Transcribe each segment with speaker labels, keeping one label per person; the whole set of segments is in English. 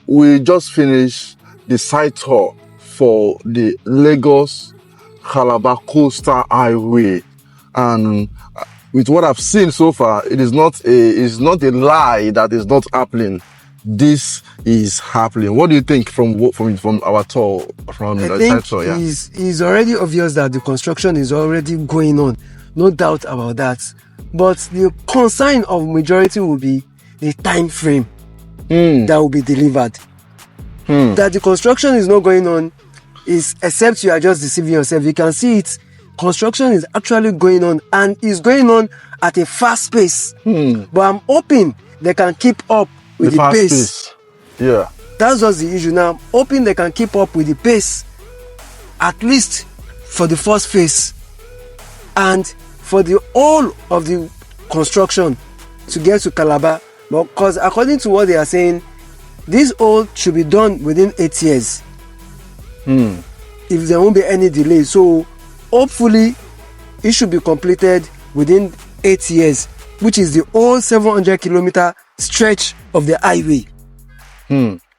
Speaker 1: we just finished the site tour for the Lagos Calabar Coastal Highway, and with what I've seen so far, it is not a lie that is not happening. This is happening. What do you think from our tour, from the site tour? Yeah,
Speaker 2: it's already obvious that the construction is already going on, no doubt about that. But the concern of majority will be the time frame that will be delivered. That the construction is not going on is, except you are just deceiving yourself. You can see it. Construction is actually going on, and is going on at a fast pace. But I'm hoping they can keep up with the pace.
Speaker 1: Yeah,
Speaker 2: that's just the issue now. I'm hoping they can keep up with the pace, at least for the first phase, and for the whole of the construction to get to Calabar. Because according to what they are saying, this all should be done within 8 years. If there won't be any delay. So hopefully it should be completed within 8 years, which is the whole 700-kilometer stretch of the highway.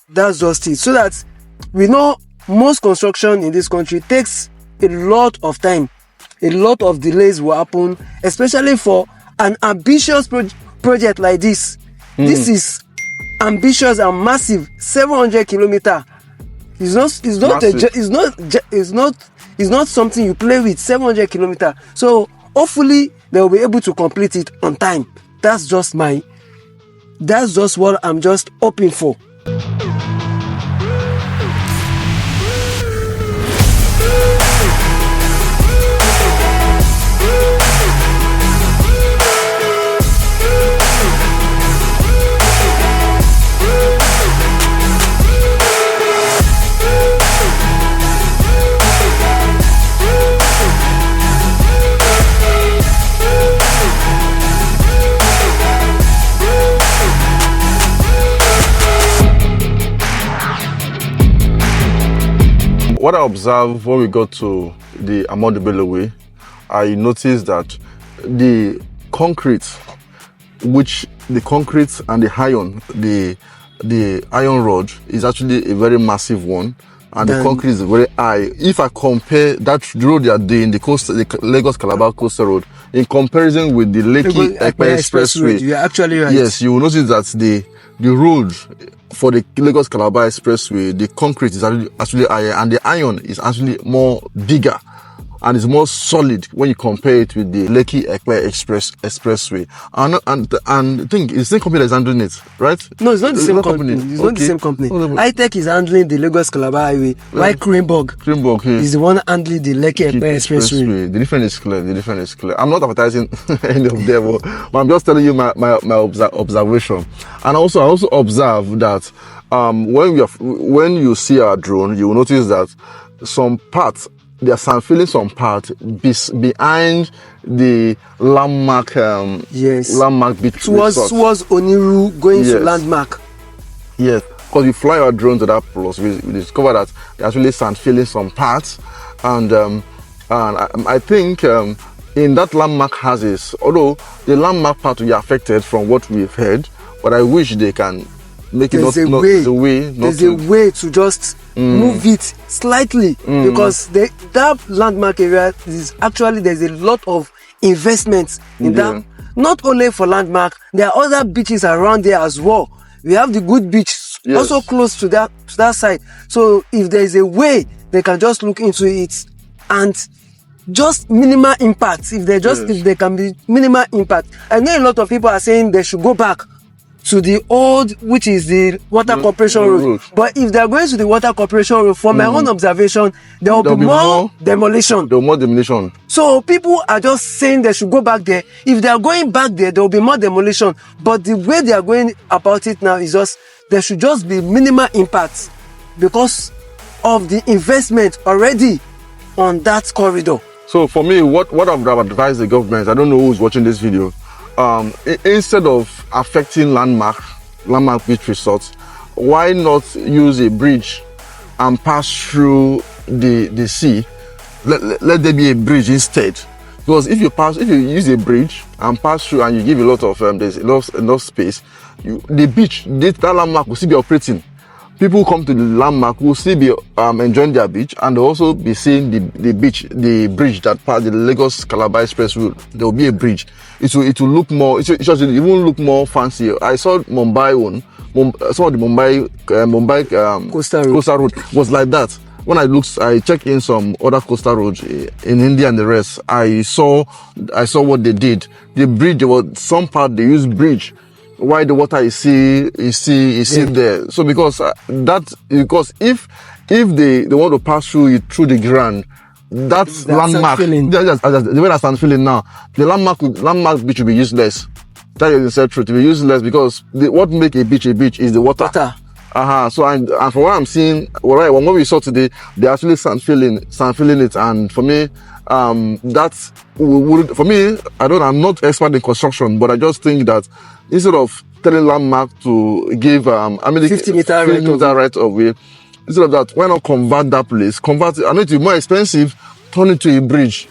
Speaker 2: That's just it. So that we know most construction in this country takes a lot of time. A lot of delays will happen, especially for an ambitious project like this. This is ambitious and massive. 700-kilometer. It's not something you play with. 700-kilometer. So hopefully they will be able to complete it on time. That's just what I'm just hoping for.
Speaker 1: What I observed when we got to the Ahmadu Bello Way, I noticed that the concrete and the iron rod is actually a very massive one, and the concrete is very high. If I compare that road they are doing, the Lagos Calabar Coastal Road, in comparison with the Lekki Expressway,
Speaker 2: you're actually right.
Speaker 1: Yes, you will notice that the road for the Lagos Calabar Expressway, the concrete is actually higher, and the iron is actually bigger and it's more solid when you compare it with the Lekki Expressway. And I think it's the same company that's handling it, right?
Speaker 2: No, it's not the same company. It's not the same company. High-Tech is handling the Lagos Calabar Highway, while Cranebrook is the one handling the Lekki Expressway. The difference is clear. I'm not advertising any of them, but I'm just telling you my observation. And I also observe that when you see our drone, you will notice that some parts, they are Sandfilling some part behind the landmark. Landmark beach towards Oniru, going to landmark.
Speaker 1: Yes, because we fly our drone to that place, we discover that they're actually Sandfilling some parts, and I think in that landmark houses, although the landmark part will be affected from what we've heard, but I wish they can make
Speaker 2: there's
Speaker 1: a way
Speaker 2: to just move it slightly, because that landmark area is actually, there's a lot of investments in that. Not only for landmark, there are other beaches around there as well. We have the good beach also close to that side. So if there is a way, they can just look into it, and just minimal impact. If there can be minimal impact. I know a lot of people are saying they should go back to the old, which is the Water Corporation Road. But if they are going to the Water Corporation Road, from my own observation, there will be more demolition.
Speaker 1: There will be more demolition.
Speaker 2: So people are just saying they should go back there. If they are going back there, there will be more demolition. But the way they are going about it now is just, there should just be minimal impact because of the investment already on that corridor.
Speaker 1: So for me, what I would have advised the government, I don't know who's watching this video, instead of affecting landmark beach resorts, why not use a bridge and pass through the sea? Let there be a bridge instead. Because if you use a bridge and pass through, and you give a lot of there's enough space, the beach, that landmark will still be operating. people who come to the landmark will still be enjoying their beach, and they'll also be seeing the bridge that passed the Lagos Calabar Express route. There will be a bridge. It will look more. It should even look more fancy. I saw Mumbai one. Some of the Mumbai coastal road was like that. When I checked in some other coastal roads in India and the rest, I saw what they did. The bridge, there was some part they used bridge. Why the water is still there. So because if they want to pass through it through the ground, that's landmark. The way that Sandfilling now, the landmark beach will be useless. That is the truth. It will be useless because what make a beach is the water. So and for what I'm seeing, what we saw today, they actually Sandfilling it, and for me, for me, I'm not expert in construction, but I just think that instead of telling landmark to give
Speaker 2: 50 meter
Speaker 1: right of way, instead of that, why not convert that place? Convert it. I know it will be more expensive. Turn it to a bridge.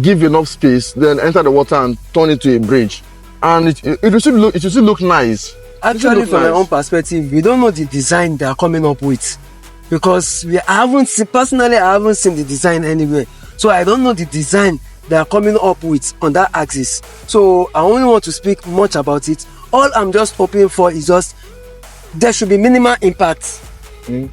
Speaker 1: Give enough space, then enter the water and turn it to a bridge, and it should look nice.
Speaker 2: Actually, from my own perspective, we don't know the design they are coming up with, because I haven't seen the design anywhere. So I don't know the design they are coming up with on that axis. So I only want to speak much about it. All I'm just hoping for is just there should be minimal impact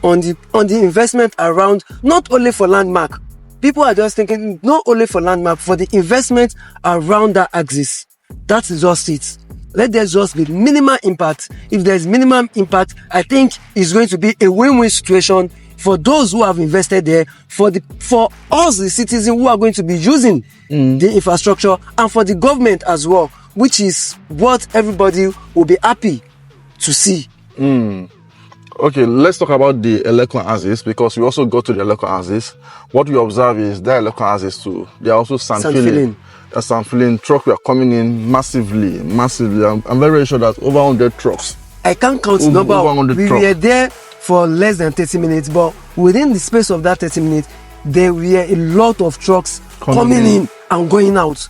Speaker 2: on the investment around, not only for landmark. People are just thinking not only for landmark, for the investment around that axis. That is just it. Let there just be minimal impact. If there's minimum impact, I think it's going to be a win-win situation for those who have invested there, for us, the citizens who are going to be using the infrastructure, and for the government as well, which is what everybody will be happy to see.
Speaker 1: Okay, let's talk about the Elekon axis, because we also go to the Elekon axis. What we observe is that Elekon axis too. They are also Sandfilling. Sandfilling trucks were coming in massively. I'm very sure that over 100 trucks.
Speaker 2: I can't count the number. We were there for less than 30 minutes, but within the space of that 30 minutes, there were a lot of trucks coming in and going out,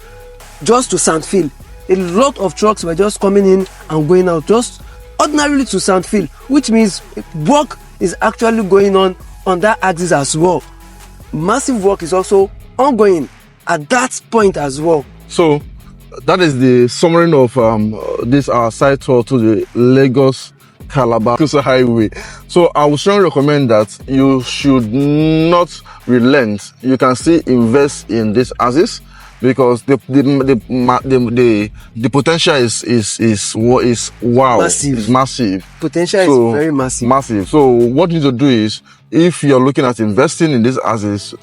Speaker 2: just to Sandfill. A lot of trucks were just coming in and going out, just ordinarily to Sandfill, which means work is actually going on that axis as well. Massive work is also ongoing at that point as well.
Speaker 1: So that is the summary of this our side tour to the Lagos Calabar Coastal Highway. So I would strongly recommend that you should not relent. You can still invest in this axis, because the potential is wow.
Speaker 2: Massive.
Speaker 1: It's massive.
Speaker 2: Potential is very massive.
Speaker 1: So what you need to do is, if you're looking at investing in this axis,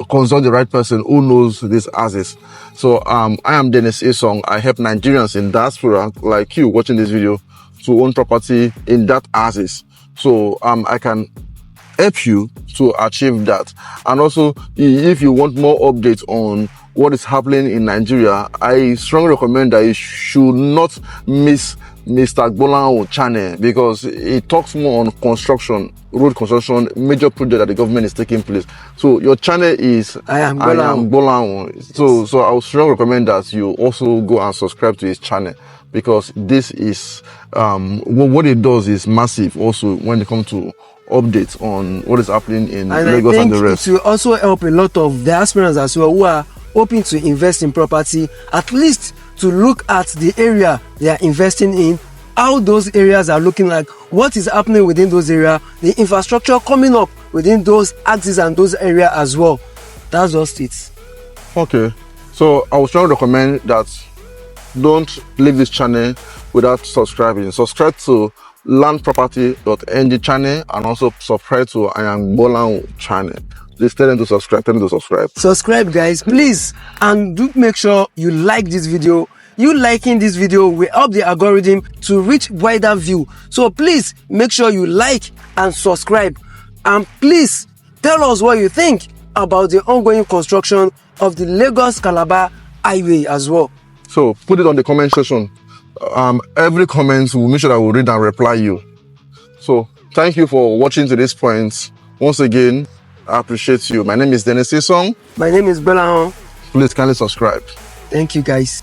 Speaker 1: consult the right person who knows this axis. So I am Dennis Esong. I help Nigerians in diaspora like you watching this video to own property in that axis. So I can help you to achieve that. And also, if you want more updates on what is happening in Nigeria, I strongly recommend that you should not miss Mr. Gbolanho channel, because it talks more on construction, road construction, major project that the government is taking place. So your channel is I am Gbolanho. So I would strongly recommend that you also go and subscribe to his channel, because this is what it does is massive also when it comes to updates on what is happening in Lagos and the rest.
Speaker 2: It will also help a lot of diasporans as well who are hoping to invest in property, at least to look at the area they are investing in, how those areas are looking like, what is happening within those areas, the infrastructure coming up within those axes and those areas as well. That's just it.
Speaker 1: Okay, so I would strongly recommend that don't leave this channel without subscribing. Subscribe to landproperty.ng channel, and also subscribe to I am Gbolanho channel. Please tell them to subscribe.
Speaker 2: Subscribe, guys, please, and do make sure you like this video. You liking this video will help the algorithm to reach wider view. So please make sure you like and subscribe, and please tell us what you think about the ongoing construction of the Lagos Calabar Highway as well.
Speaker 1: So put it on the comment section. Every comment, we'll make sure that we'll read and reply you. So thank you for watching to this point. Once again, I appreciate you. My name is Dennis Esong.
Speaker 2: My name is Gbolanho.
Speaker 1: Please kindly subscribe.
Speaker 2: Thank you, guys.